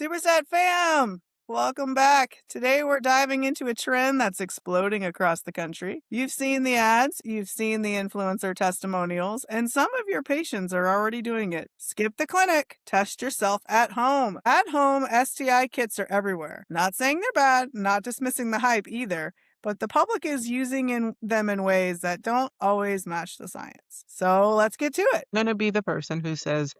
SuperStat fam! Welcome back. Today we're diving into a trend that's exploding across the country. You've seen the ads, you've seen the influencer testimonials, and some of your patients are already doing it. Skip the clinic, test yourself at home. At home, STI kits are everywhere. Not saying they're bad, not dismissing the hype either, but the public is using them in ways that don't always match the science. So let's get to it. Going to be the person who says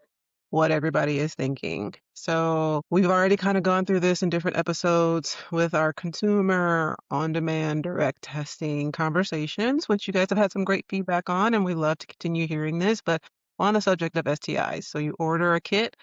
what everybody is thinking. So we've already kind of gone through this in different episodes with our consumer on-demand direct testing conversations, which you guys have had some great feedback on, and we love to continue hearing this. But on the subject of STIs, so you order a kit,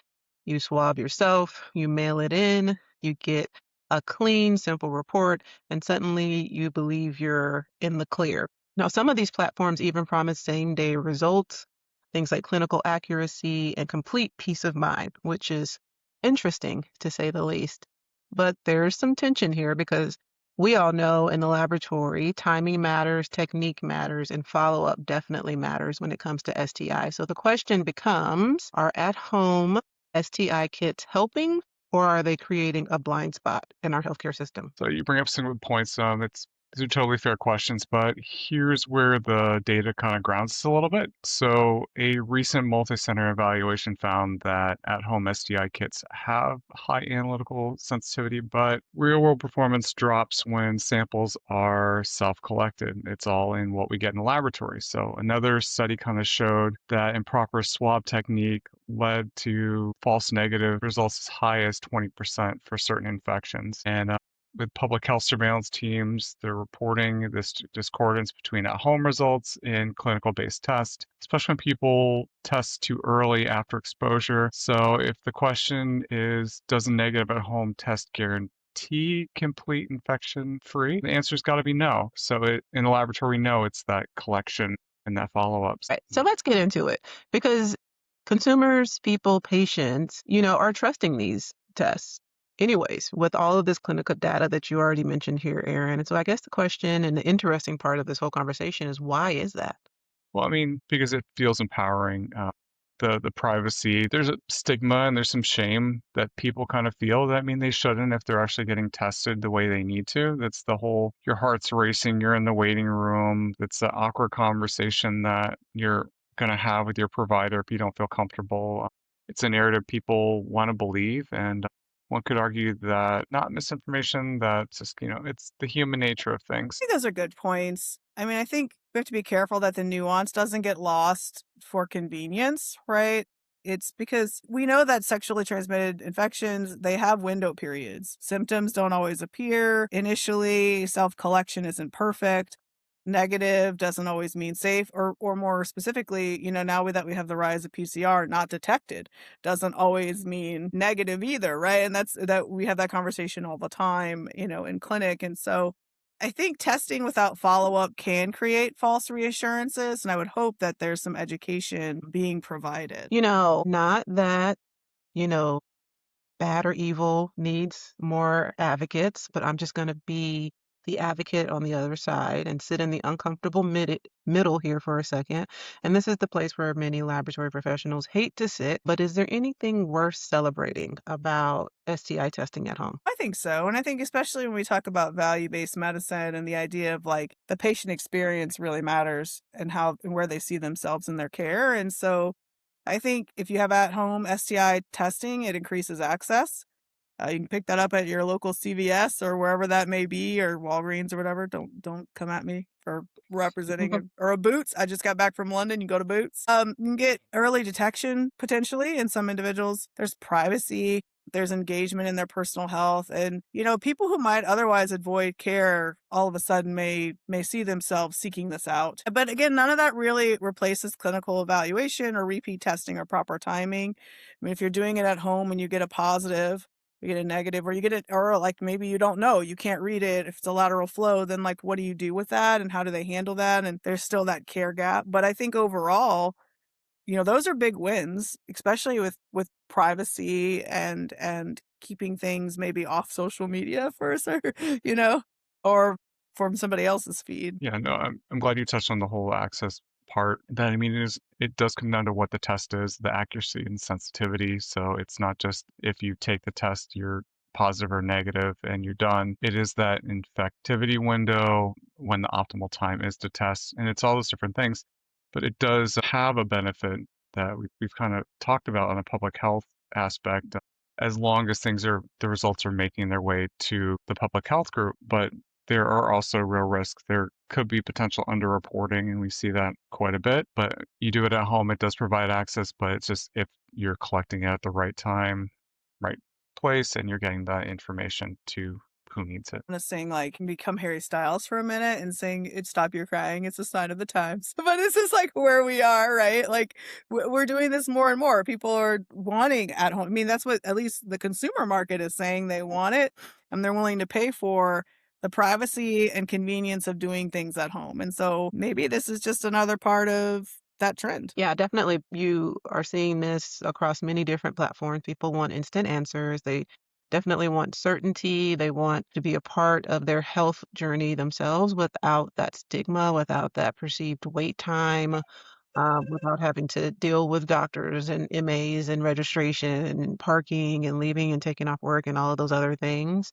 you swab yourself, you mail it in, you get a clean, simple report, and suddenly you believe you're in the clear. Now, some of these platforms even promise same-day results, things like clinical accuracy and complete peace of mind, which is interesting to say the least. But there's some tension here because we all know in the laboratory, timing matters, technique matters, and follow-up definitely matters when it comes to STI. So the question becomes, are at-home STI kits helping, or are they creating a blind spot in our healthcare system? So you bring up some good points. These are totally fair questions, but here's where the data kind of grounds us a little bit. So a recent multi-center evaluation found that at-home STI kits have high analytical sensitivity, but real-world performance drops when samples are self-collected. It's all in what we get in the laboratory. So another study kind of showed that improper swab technique led to false negative results as high as 20% for certain infections. And with public health surveillance teams, they're reporting this discordance between at-home results and clinical-based tests, especially when people test too early after exposure. So if the question is, does a negative at-home test guarantee complete infection-free? The answer's got to be no. So in the laboratory, we know it's that collection and that follow-ups. Right. So let's get into it because consumers, people, patients, are trusting these tests anyways, with all of this clinical data that you already mentioned here, Aaron. And so I guess the question and the interesting part of this whole conversation is why is that? Well, I mean, because it feels empowering. The privacy, there's a stigma and there's some shame that people kind of feel that mean they shouldn't if they're actually getting tested the way they need to. That's the whole your heart's racing, you're in the waiting room. That's the awkward conversation that you're going to have with your provider if you don't feel comfortable. It's a narrative people want to believe, and one could argue that not misinformation, that's just, it's the human nature of things. I think those are good points. I mean, I think we have to be careful that the nuance doesn't get lost for convenience, right? It's because we know that sexually transmitted infections, they have window periods. Symptoms don't always appear initially. Self-collection isn't perfect. Negative doesn't always mean safe, or more specifically, now that we have the rise of PCR, not detected doesn't always mean negative either, right? And that we have that conversation all the time, in clinic. And so I think testing without follow-up can create false reassurances, and I would hope that there's some education being provided. Not that, you know, bad or evil needs more advocates, but I'm just going to be the advocate on the other side and sit in the uncomfortable middle here for a second. And this is the place where many laboratory professionals hate to sit, but is there anything worth celebrating about STI testing at home? I think so. And I think especially when we talk about value-based medicine and the idea of like the patient experience really matters and how and where they see themselves in their care. And so I think if you have at-home STI testing, it increases access. You can pick that up at your local CVS or wherever that may be, or Walgreens or whatever. Don't come at me for representing or a Boots. I just got back from London. You go to Boots. You can get early detection potentially in some individuals. There's privacy. There's engagement in their personal health, and people who might otherwise avoid care all of a sudden may see themselves seeking this out. But again, none of that really replaces clinical evaluation or repeat testing or proper timing. I mean, if you're doing it at home and you get a positive, you get a negative, or you get it, or like maybe you don't know, you can't read it. If it's a lateral flow, then like what do you do with that and how do they handle that? And there's still that care gap. But I think overall, those are big wins, especially with privacy and keeping things maybe off social media for a second, or from somebody else's feed. Yeah, no, I'm glad you touched on the whole access part. That I mean, it does come down to what the test is, the accuracy and sensitivity. So it's not just if you take the test, you're positive or negative and you're done. It is that infectivity window when the optimal time is to test, and it's all those different things. But it does have a benefit that we've kind of talked about on a public health aspect, as long as the results are making their way to the public health group. But there are also real risks. There could be potential underreporting, and we see that quite a bit. But you do it at home, it does provide access, but it's just if you're collecting it at the right time, right place, and you're getting that information to who needs it. To saying like become Harry Styles for a minute and saying it stop your crying, it's a sign of the times. But this is like where we are, right? Like we're doing this more and more. People are wanting at home. I mean, that's what at least the consumer market is saying they want it, and they're willing to pay for the privacy and convenience of doing things at home. And so maybe this is just another part of that trend. Yeah, definitely. You are seeing this across many different platforms. People want instant answers. They definitely want certainty. They want to be a part of their health journey themselves without that stigma, without that perceived wait time, without having to deal with doctors and MAs and registration and parking and leaving and taking off work and all of those other things.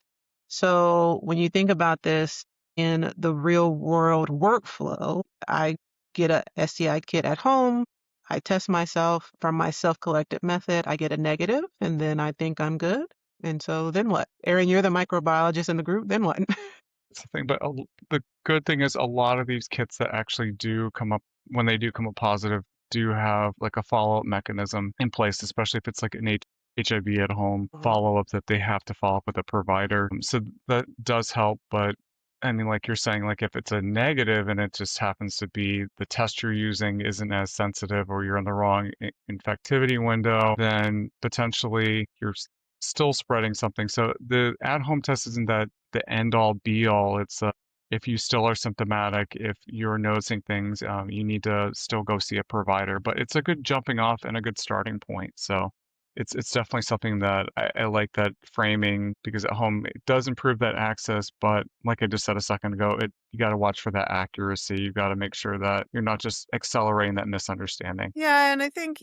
So when you think about this in the real world workflow, I get a STI kit at home. I test myself from my self-collected method. I get a negative, and then I think I'm good. And so then what? Erin, you're the microbiologist in the group. Then what? That's the thing. But the good thing is a lot of these kits that actually do come up, when they do come up positive, do have like a follow-up mechanism in place, especially if it's like an HIV at home Mhm. follow-up that they have to follow up with a provider. So that does help. But I mean, like you're saying, like if it's a negative and it just happens to be the test you're using isn't as sensitive, or you're in the wrong infectivity window, then potentially you're still spreading something. So the at-home test isn't that the end all be all. It's if you still are symptomatic, if you're noticing things, you need to still go see a provider. But it's a good jumping off and a good starting point. So it's definitely something that I like that framing, because at home it does improve that access, but like I just said a second ago, you got to watch for that accuracy. You got to make sure that you're not just accelerating that misunderstanding. Yeah, and I think,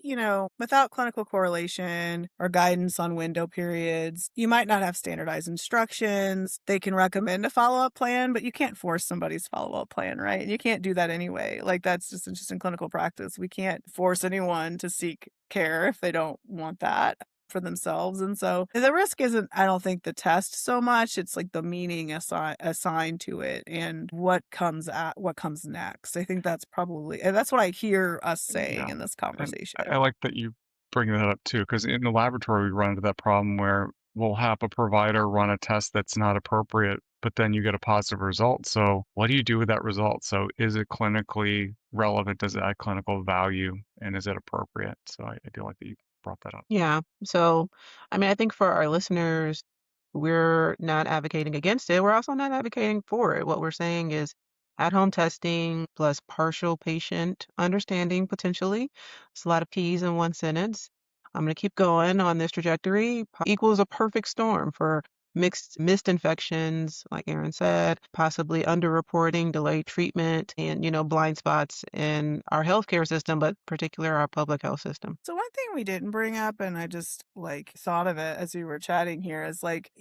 without clinical correlation or guidance on window periods, you might not have standardized instructions. They can recommend a follow-up plan, but you can't force somebody's follow-up plan, right? And you can't do that anyway. Like that's just in clinical practice. We can't force anyone to seek care if they don't want that for themselves. And so the risk isn't, I don't think, the test so much. It's like the meaning assigned to it and what comes next. I think that's probably, and that's what I hear us saying Yeah. in this And conversation. I like that you bring that up too, because in the laboratory, we run into that problem where we'll have a provider run a test that's not appropriate, but then you get a positive result. So what do you do with that result? So is it clinically relevant? Does it add clinical value? And is it appropriate? So I do like that you brought that up. Yeah. So, I mean, I think for our listeners, we're not advocating against it. We're also not advocating for it. What we're saying is at-home testing plus partial patient understanding potentially. It's a lot of P's in one sentence. I'm going to keep going on this trajectory. Equals a perfect storm for missed infections, like Aaron said, possibly underreporting, delayed treatment, and blind spots in our healthcare system, but particularly our public health system. So one thing we didn't bring up, and I just like thought of it as we were chatting here, is like,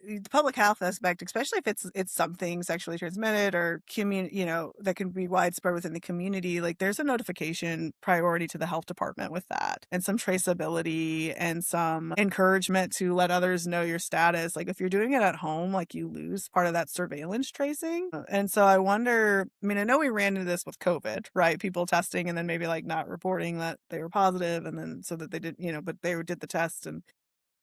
the public health aspect, especially if it's something sexually transmitted or that can be widespread within the community, like there's a notification priority to the health department with that, and some traceability and some encouragement to let others know your status. Like if you're doing it at home, like you lose part of that surveillance tracing. And so I wonder, I mean, I know we ran into this with COVID, right? People testing and then maybe like not reporting that they were positive, and then so that they did, but they did the test and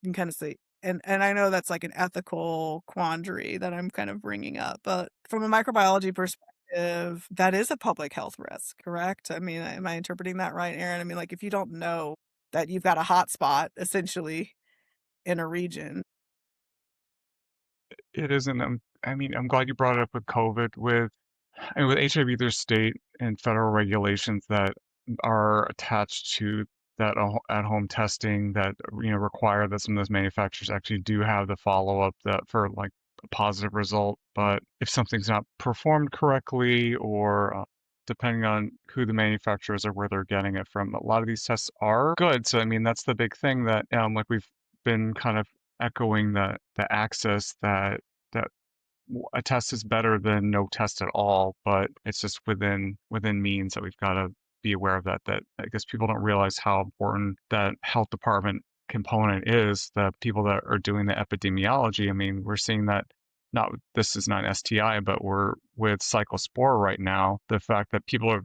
you can kind of see. And I know that's like an ethical quandary that I'm kind of bringing up, but from a microbiology perspective, that is a public health risk, correct? I mean, am I interpreting that right, Aaron? I mean, like if you don't know that you've got a hot spot essentially in a region. It isn't, I mean, I'm glad you brought it up with COVID. I mean, with HIV, there's state and federal regulations that are attached to that at-home testing that require that some of those manufacturers actually do have the follow-up that for like a positive result. But if something's not performed correctly, or depending on who the manufacturers or where they're getting it from. A lot of these tests are good. So I mean, that's the big thing that like we've been kind of echoing the access that a test is better than no test at all, but it's just within means that we've got to be aware of that. That I guess people don't realize how important that health department component is. The people that are doing the epidemiology. I mean, we're seeing that. Not this is not an STI, but we're with cyclospora right now. The fact that people are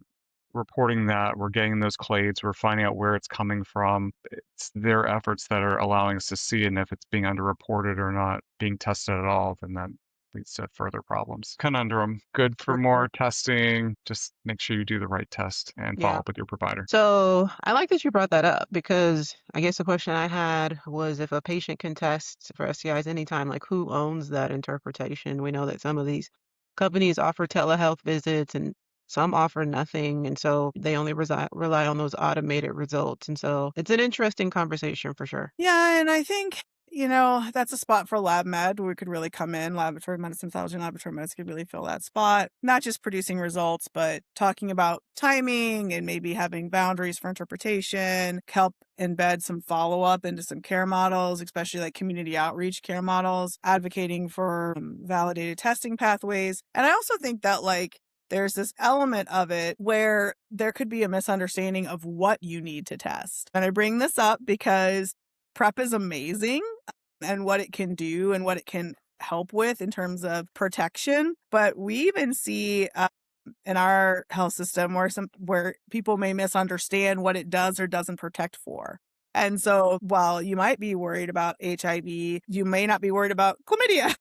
reporting that we're getting those clades, we're finding out where it's coming from. It's their efforts that are allowing us to see, and if it's being underreported or not being tested at all, then that leads to further problems. Conundrum. Good for For sure. more testing. Just make sure you do the right test and follow Yeah. up with your provider. So I like that you brought that up because I guess the question I had was if a patient can test for STIs anytime, like who owns that interpretation? We know that some of these companies offer telehealth visits and some offer nothing. And so they only rely on those automated results. And so it's an interesting conversation for sure. Yeah, and I think, that's a spot for lab med where we could really come in. Laboratory medicine, pathology, and laboratory medicine could really fill that spot. Not just producing results, but talking about timing and maybe having boundaries for interpretation, help embed some follow up into some care models, especially like community outreach care models, advocating for validated testing pathways. And I also think that, like, there's this element of it where there could be a misunderstanding of what you need to test. And I bring this up because prep is amazing and what it can do and what it can help with in terms of protection. But we even see in our health system where people may misunderstand what it does or doesn't protect for. And so while you might be worried about HIV, you may not be worried about chlamydia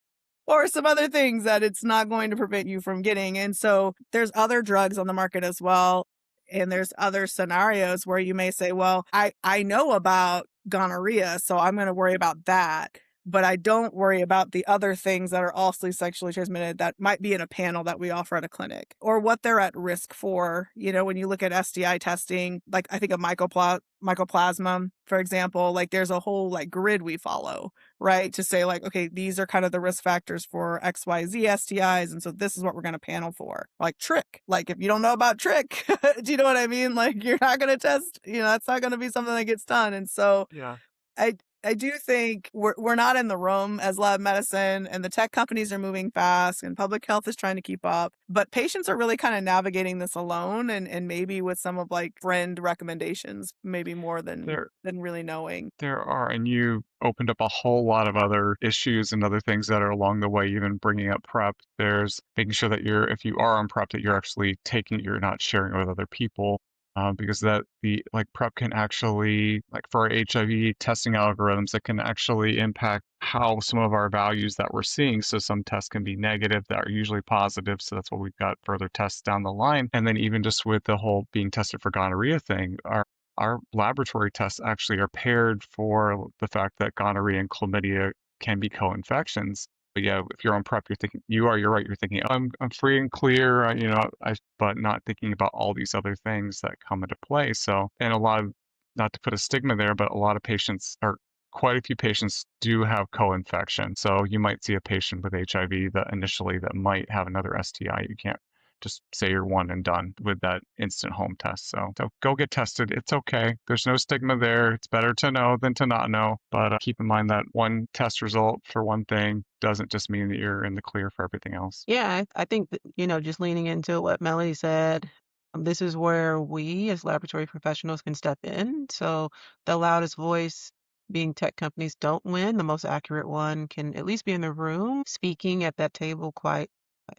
or some other things that it's not going to prevent you from getting. And so there's other drugs on the market as well. And there's other scenarios where you may say, well, I know about gonorrhea, so I'm going to worry about that. But I don't worry about the other things that are also sexually transmitted that might be in a panel that we offer at a clinic or what they're at risk for. When you look at STI testing, like I think of mycoplasma, for example, like there's a whole like grid we follow, right? To say like, okay, these are kind of the risk factors for XYZ STIs. And so this is what we're going to panel for. Like trick. Like if you don't know about trick, do you know what I mean? Like you're not going to test, that's not going to be something that gets done. And so Yeah. I I do think we're not in the room as lab medicine, and the tech companies are moving fast, and public health is trying to keep up. But patients are really kind of navigating this alone, and maybe with some of like friend recommendations, maybe more than There than really knowing. There are, and you opened up a whole lot of other issues and other things that are along the way, even bringing up prep. There's making sure that if you are on prep, that you're actually you're not sharing it with other people. Because like prep can actually, like for our HIV testing algorithms, it can actually impact how some of our values that we're seeing. So some tests can be negative that are usually positive. So that's what we've got further tests down the line. And then even just with the whole being tested for gonorrhea thing, our laboratory tests actually are paired for the fact that gonorrhea and chlamydia can be co-infections. But yeah, if you're on prep, you're right. You're thinking, oh, I'm free and clear, but not thinking about all these other things that come into play. So, and a lot of, not to put a stigma there, but a lot of patients or quite a few patients do have co-infection. So you might see a patient with HIV that might have another STI. You can't just say you're one and done with that instant home test. So go get tested. It's okay. There's no stigma there. It's better to know than to not know. But keep in mind that one test result for one thing doesn't just mean that you're in the clear for everything else. Yeah, I think that, just leaning into what Melody said, this is where we as laboratory professionals can step in. So the loudest voice being tech companies don't win. The most accurate one can at least be in the room speaking at that table quite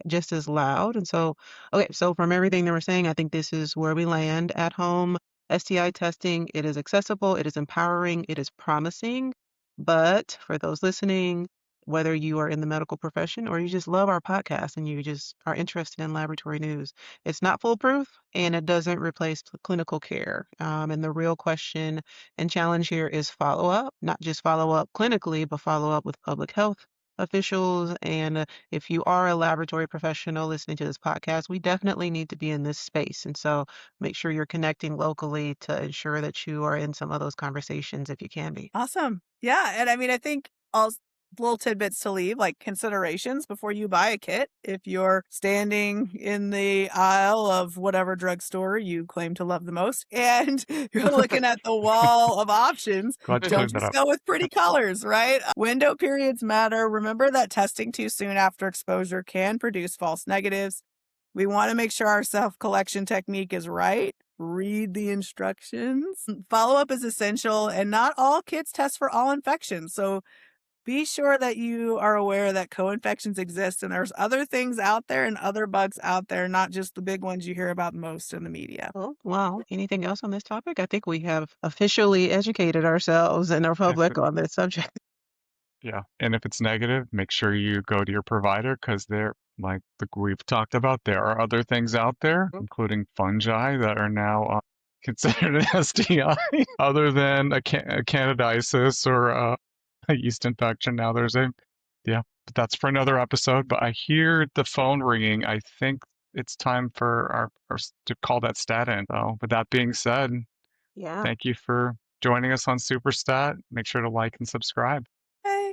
just as loud. And so, okay, so from everything that we're saying, I think this is where we land at home. STI testing, it is accessible, it is empowering, it is promising. But for those listening, whether you are in the medical profession or you just love our podcast and you just are interested in laboratory news, it's not foolproof and it doesn't replace clinical care. And the real question and challenge here is follow up, not just follow up clinically, but follow up with public health officials. And if you are a laboratory professional listening to this podcast, we definitely need to be in this space. And so make sure you're connecting locally to ensure that you are in some of those conversations if you can be. Awesome. Yeah, and I mean, I think also little tidbits to leave, like considerations before you buy a kit. If you're standing in the aisle of whatever drugstore you claim to love the most and you're looking at the wall of options, Glad you don't cleared that just up. go with pretty colors, right? Window periods matter. Remember that testing too soon after exposure can produce false negatives. We want to make sure our self collection technique is right. Read the instructions. Follow up is essential, and not all kits test for all infections. So be sure that you are aware that co-infections exist and there's other things out there and other bugs out there, not just the big ones you hear about most in the media. Oh, wow. Anything else on this topic? I think we have officially educated ourselves and our If public it, on this subject. yeah, and if it's negative, make sure you go to your provider because we've talked about, there are other things out there, including fungi that are now considered an STI, other than a candidiasis or a yeast infection. Now yeah, but that's for another episode. But I hear the phone ringing. I think it's time for to call that stat in. So with that being said, Yeah. thank you for joining us on Superstat. Make sure to like and subscribe. Hey.